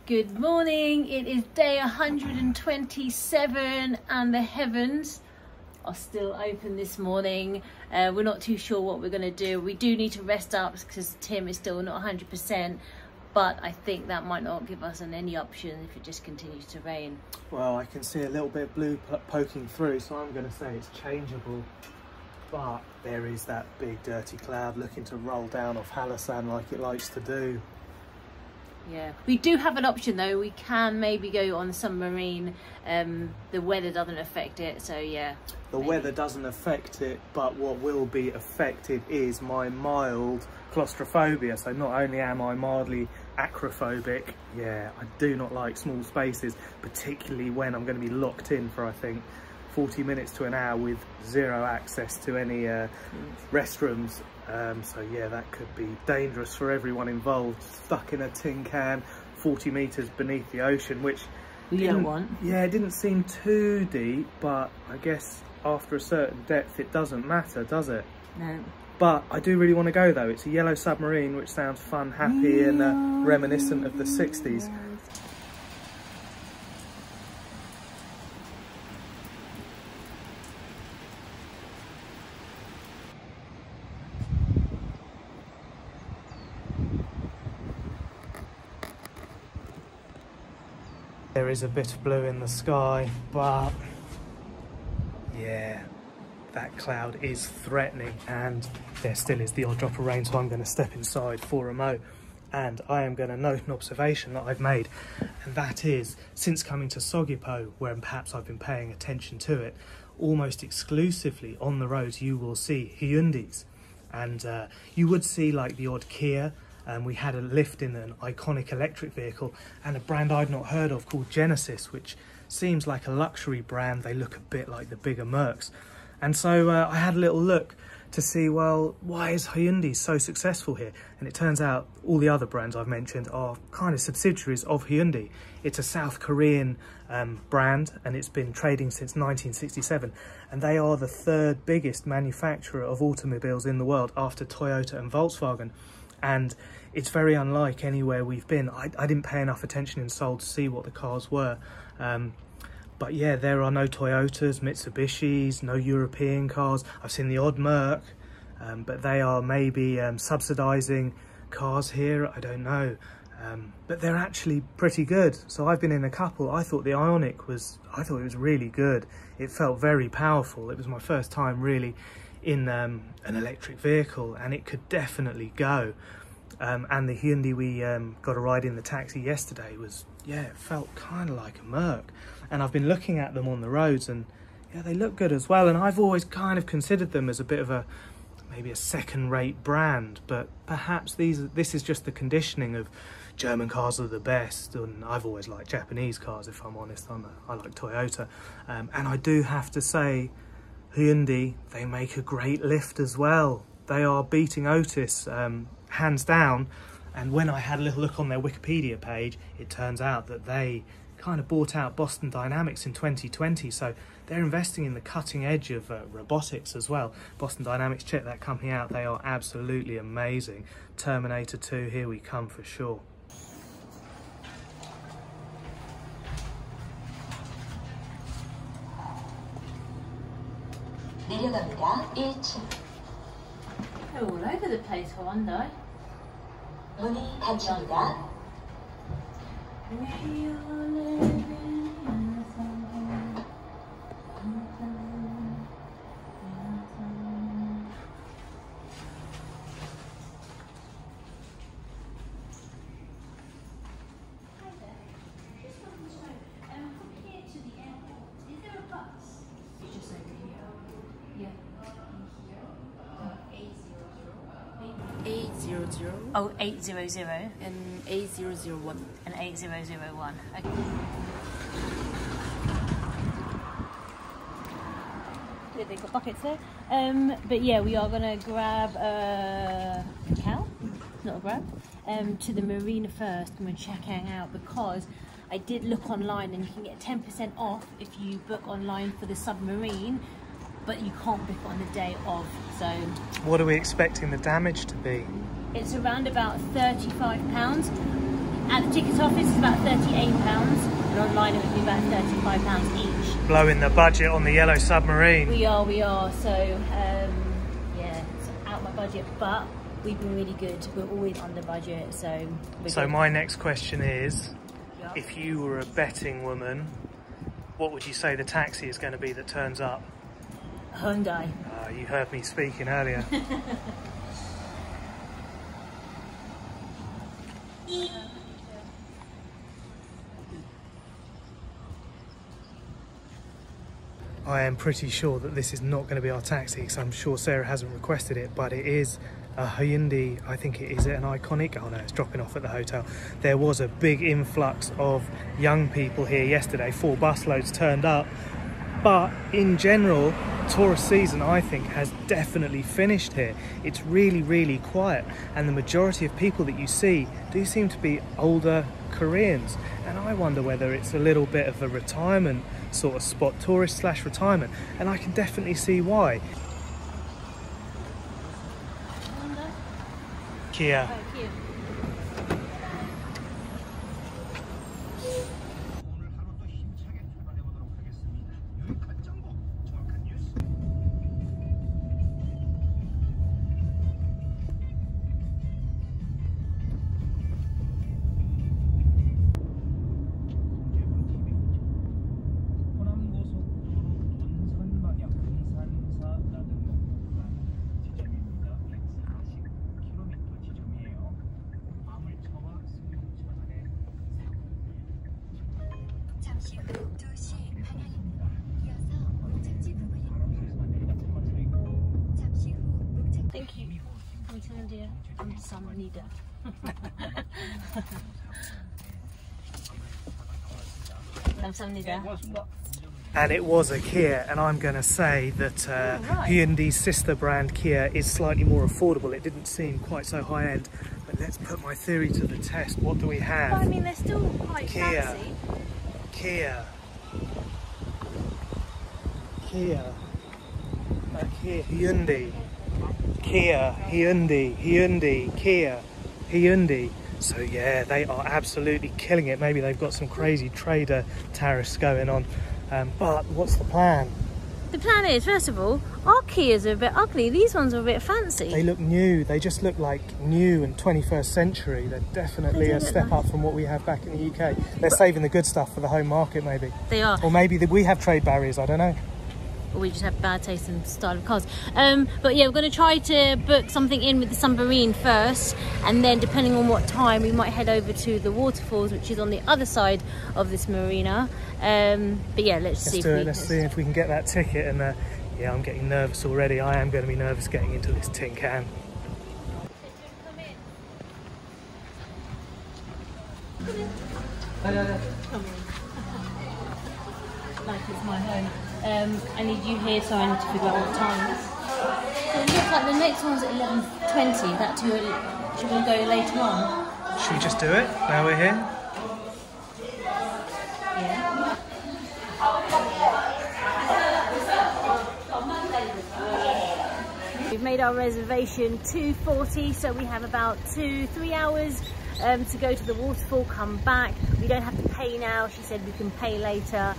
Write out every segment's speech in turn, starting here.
Good morning, it is day 127 and the heavens are still open this morning. We're not too sure what we're going to do. We do need to rest up because Tim is still not 100%, but I think that might not give us any option if it just continues to rain. Well, I can see a little bit of blue poking through, so I'm going to say it's changeable. But there is that big dirty cloud looking to roll down off Halasan like it likes to do. Yeah, we do have an option though. We can maybe go on the submarine. The weather doesn't affect it, so yeah. The weather doesn't affect it, but what will be affected is my mild claustrophobia. So not only am I mildly acrophobic, yeah, I do not like small spaces, particularly when I'm going to be locked in for, I think, 40 minutes to an hour with zero access to any restrooms. So yeah, that could be dangerous for everyone involved, stuck in a tin can 40 meters beneath the ocean, which you don't want. Yeah, it didn't seem too deep, but I guess after a certain depth it doesn't matter, does it? No. But I do really want to go though. It's a yellow submarine, which sounds fun, happy, and reminiscent of the 60s. There is a bit of blue in the sky, but yeah, that cloud is threatening, and there still is the odd drop of rain, so I'm going to step inside for a mo, and I am going to note an observation that I've made, and that is, since coming to Seogwipo, where perhaps I've been paying attention to it, almost exclusively on the roads you will see Hyundais, and you would see like the odd Kia. We had a lift in an iconic electric vehicle, and a brand I'd not heard of called Genesis, which seems like a luxury brand. They look a bit like the bigger Mercs. And so I had a little look to see, well, why is Hyundai so successful here? And it turns out all the other brands I've mentioned are kind of subsidiaries of Hyundai. It's a South Korean brand, and it's been trading since 1967. And they are the third biggest manufacturer of automobiles in the world after Toyota and Volkswagen. And it's very unlike anywhere we've been. I didn't pay enough attention in Seoul to see what the cars were. But yeah, there are no Toyotas, Mitsubishis, no European cars. I've seen the odd Merc, but they are maybe subsidising cars here, I don't know. But they're actually pretty good. So I've been in a couple. I thought the Ioniq I thought it was really good. It felt very powerful. It was my first time really in an electric vehicle, and it could definitely go. And the Hyundai we got a ride in the taxi yesterday was, yeah, it felt kind of like a Merc. And I've been looking at them on the roads, and yeah, they look good as well. And I've always kind of considered them as a bit of maybe a second-rate brand, but perhaps this is just the conditioning of German cars are the best, and I've always liked Japanese cars, if I'm honest. I like Toyota, and I do have to say, Hyundai, they make a great lift as well. They are beating Otis hands down. And when I had a little look on their Wikipedia page, it turns out that they kind of bought out Boston Dynamics in 2020. So they're investing in the cutting edge of robotics as well. Boston Dynamics, check that company out. They are absolutely amazing. Terminator 2, here we come for sure. All over the place for one day. 문이 닫힙니다. Oh, 800 and 8001 and 8001. Okay. They've got buckets there. But yeah, we are gonna grab a cacao, not a grab, to the marina first, and we're checking out because I did look online and you can get 10% off if you book online for the submarine, but you can't book on the day of. So what are we expecting the damage to be? It's around about £35. At the ticket office it's about £38 and online it would be about £35 each. Blowing the budget on the yellow submarine. We are. So yeah, it's out my budget, but we've been really good. We're always under budget, so we're good. My next question is, if you were a betting woman, what would you say the taxi is going to be that turns up? Hyundai. You heard me speaking earlier. I am pretty sure that this is not going to be our taxi, because I'm sure Sarah hasn't requested it, but it is a Hyundai. I think it is an Iconic. Oh no, it's dropping off at the hotel. There was a big influx of young people here yesterday. 4 busloads turned up, but in general, tourist season I think has definitely finished here. It's really quiet, and the majority of people that you see do seem to be older Koreans, and I wonder whether it's a little bit of a retirement sort of spot, tourist / retirement, and I can definitely see why. Kia. Thank you. 감사합니다. 감사합니다. 감사합니다. And it was a Kia, and I'm going to say that Hyundai's sister brand Kia is slightly more affordable. It didn't seem quite so high end, but let's put my theory to the test. What do we have? Well, I mean, they're still quite Kia. fancy. Kia. Hyundai. Kia, Hyundai, Kia, Hyundai. So yeah, they are absolutely killing it. Maybe they've got some crazy trader tariffs going on. But what's the plan? The plan is, first of all, our Kias are a bit ugly. These ones are a bit fancy. They look new. They just look like new and 21st century. They're definitely a step up from what we have back in the UK. They're saving the good stuff for the home market, maybe. They are. Or maybe we have trade barriers, I don't know. Or we just have bad taste in style of cars. But yeah, we're going to try to book something in with the submarine first, and then depending on what time, we might head over to the waterfalls, which is on the other side of this marina. But yeah, let's see if we can get that ticket. And yeah, I'm getting nervous already. I am going to be nervous getting into this tin can. Like it's my home. I need you here, so I need to figure out what time. So it looks like the next one's at 11:20. That too early. Should we go later on? Should we just do it now we're here? Yeah. We've made our reservation 2:40, so we have about 2-3 hours to go to the waterfall, come back. We don't have to pay now. She said we can pay later.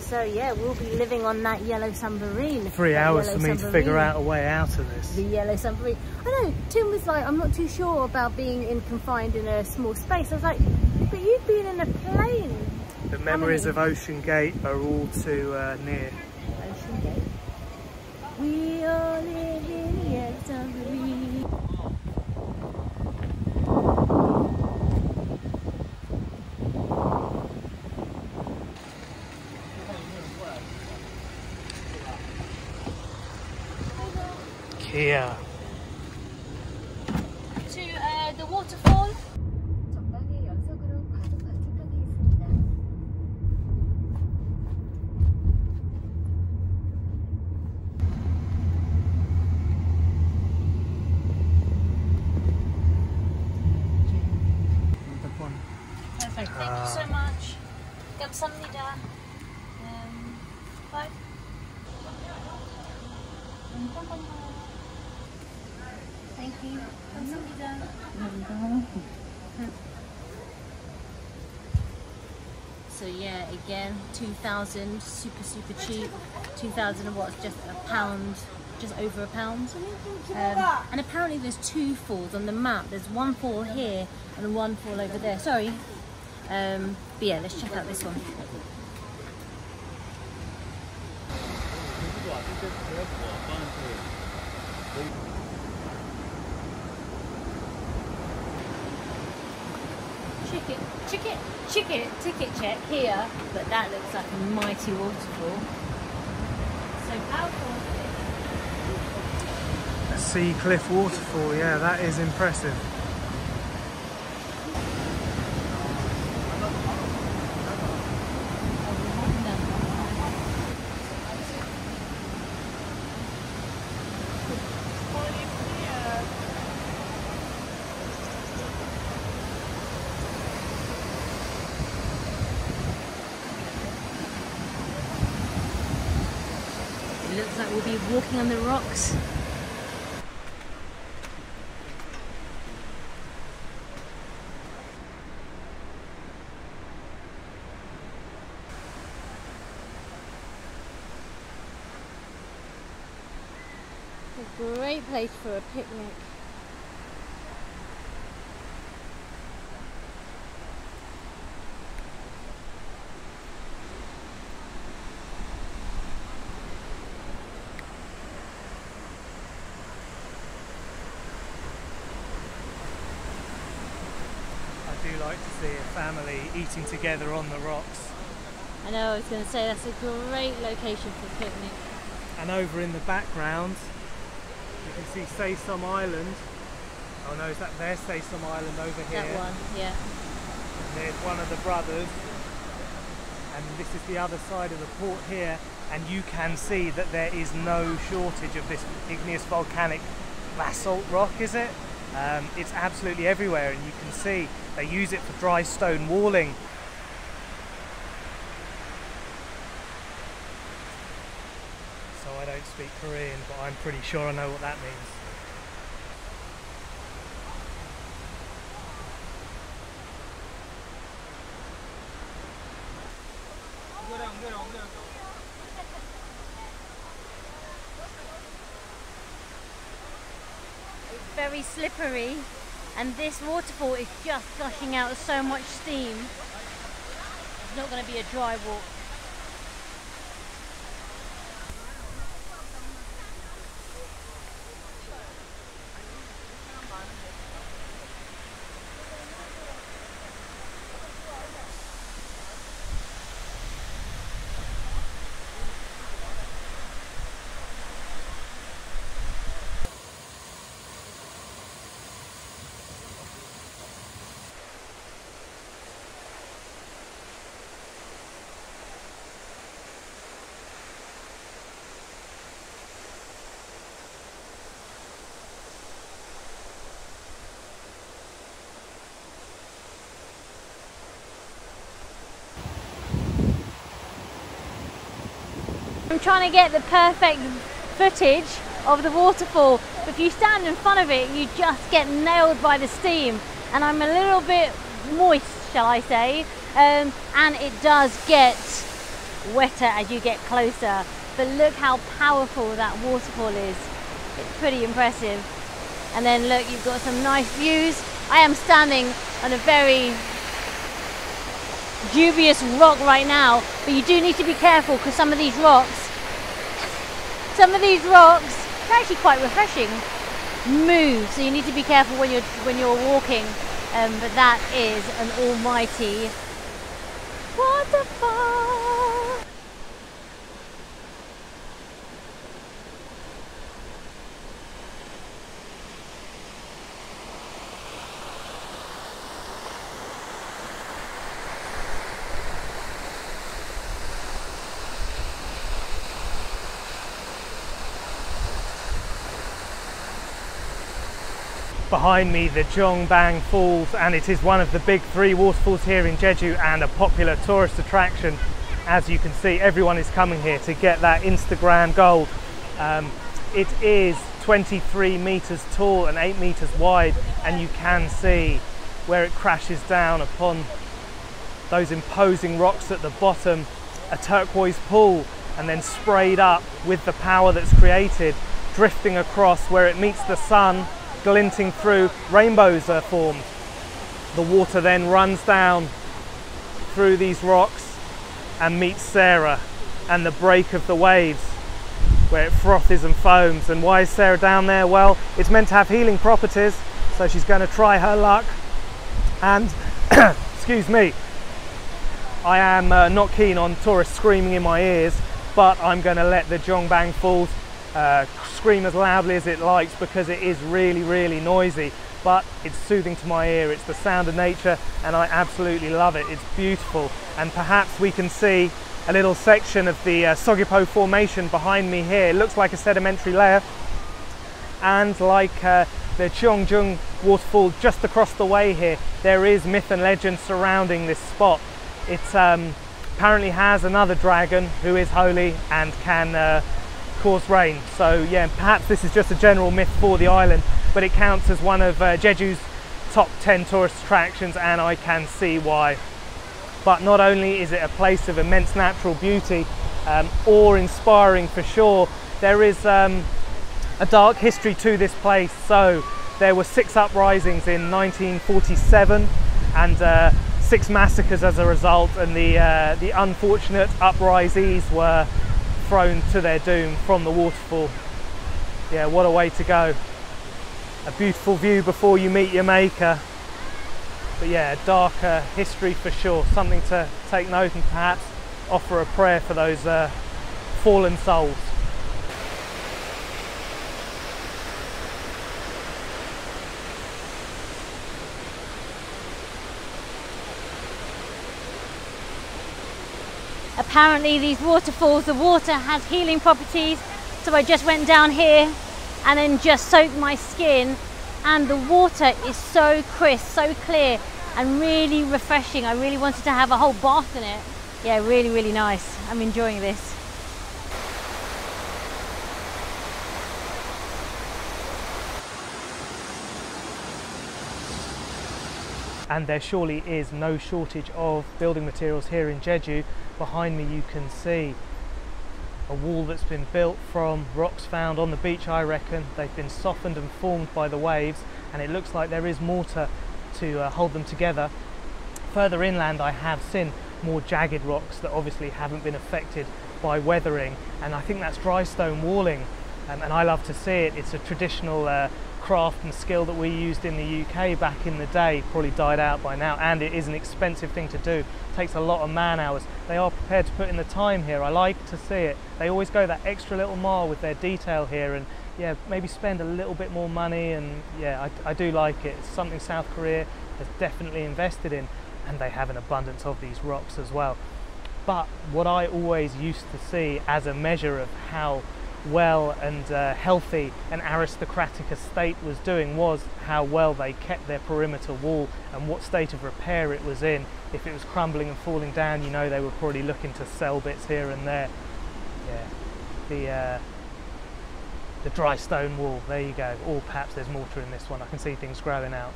So yeah, we'll be living on that yellow submarine. 3 hours for me to figure out a way out of this. The yellow submarine. I know, Tim was like, I'm not too sure about being confined in a small space. I was like, but you've been in a plane. The memories of Ocean Gate are all too near. Ocean Gate. We all live in a yellow submarine. Kia. To the waterfall. 전방의 연속으로 과속 방지턱이 있습니다. Perfect. Thank you so much. 감사합니다. Bye. Thank you. 감사합니다. So yeah, again, 2,000, super cheap. 2,000 watts, just a pound, just over a pound. And apparently there's 2 falls on the map. There's one fall here and one fall over there. Sorry. But yeah, let's check out this one. Ticket check here, but that looks like a mighty waterfall. So powerful. A sea cliff waterfall, yeah, that is impressive. It looks like we'll be walking on the rocks. A great place for a picnic. I do like to see a family eating together on the rocks. I know, I was going to say that's a great location for a picnic. And over in the background, you can see Saesum Island. Oh no, is that there, Saesum Island over here? That one, yeah. And there's one of the brothers. And this is the other side of the port here. And you can see that there is no shortage of this igneous volcanic basalt rock, is it? It's absolutely everywhere, and you can see they use it for dry stone walling. So I don't speak Korean, but I'm pretty sure I know what that means. It's very slippery, and this waterfall is just gushing out so much steam. It's not going to be a dry walk. I'm trying to get the perfect footage of the waterfall. If you stand in front of it, you just get nailed by the steam. And I'm a little bit moist, shall I say. And it does get wetter as you get closer. But look how powerful that waterfall is. It's pretty impressive. And then look, you've got some nice views. I am standing on a very dubious rock right now, but you do need to be careful because some of these rocks, it's actually quite refreshing, move, so you need to be careful when you're walking. But that is an almighty waterfall. Behind me, the Jeongbang Falls, and it is one of the big 3 waterfalls here in Jeju and a popular tourist attraction. As you can see, everyone is coming here to get that Instagram gold. It is 23 meters tall and 8 meters wide, and you can see where it crashes down upon those imposing rocks at the bottom, a turquoise pool, and then sprayed up with the power that's created, drifting across where it meets the sun, glinting through, rainbows are formed. The water then runs down through these rocks and meets Sarah and the break of the waves where it frothes and foams. And why is Sarah down there? Well, it's meant to have healing properties, so she's going to try her luck. And excuse me, I am not keen on tourists screaming in my ears, but I'm going to let the Jeongbang Falls scream as loudly as it likes, because it is really, really noisy, but it's soothing to my ear. It's the sound of nature and I absolutely love it. It's beautiful, and perhaps we can see a little section of the Seogwipo formation behind me here. It looks like a sedimentary layer, and like the Jeongbang Waterfall just across the way here, there is myth and legend surrounding this spot. It apparently has another dragon who is holy and can cause rain. So yeah, perhaps this is just a general myth for the island, but it counts as one of Jeju's top 10 tourist attractions, and I can see why. But not only is it a place of immense natural beauty, awe-inspiring for sure, there is a dark history to this place. So there were 6 uprisings in 1947 and 6 massacres as a result, and the unfortunate uprisees were thrown to their doom from the waterfall. Yeah, what a way to go. A beautiful view before you meet your maker. But yeah, darker history for sure. Something to take note and perhaps offer a prayer for those fallen souls. Apparently these waterfalls, the water has healing properties, so I just went down here and then just soaked my skin, and the water is so crisp, so clear and really refreshing. I really wanted to have a whole bath in it. Yeah, really, really nice. I'm enjoying this. And there surely is no shortage of building materials here in Jeju. Behind me you can see a wall that's been built from rocks found on the beach, I reckon. They've been softened and formed by the waves, and it looks like there is mortar to hold them together. Further inland I have seen more jagged rocks that obviously haven't been affected by weathering, and I think that's dry stone walling, and I love to see it. It's a traditional craft and skill that we used in the UK back in the day, probably died out by now, and it is an expensive thing to do. It takes a lot of man hours. They are prepared to put in the time here. I like to see it. They always go that extra little mile with their detail here, and yeah, maybe spend a little bit more money, and yeah, I do like it. It's something South Korea has definitely invested in, and they have an abundance of these rocks as well. But what I always used to see as a measure of how well and healthy an aristocratic estate was doing was how well they kept their perimeter wall and what state of repair it was in. If it was crumbling and falling down, you know, they were probably looking to sell bits here and there. Yeah, the dry stone wall, there you go. Or perhaps there's mortar in this one. I can see things growing out.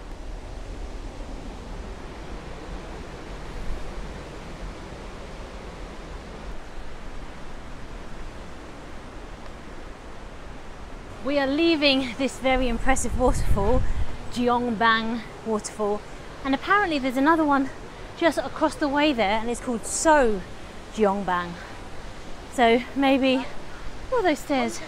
We are leaving this very impressive waterfall, Jeongbang Waterfall, and apparently there's another one just across the way there, and it's called Jeongbang. So maybe, oh, those stairs.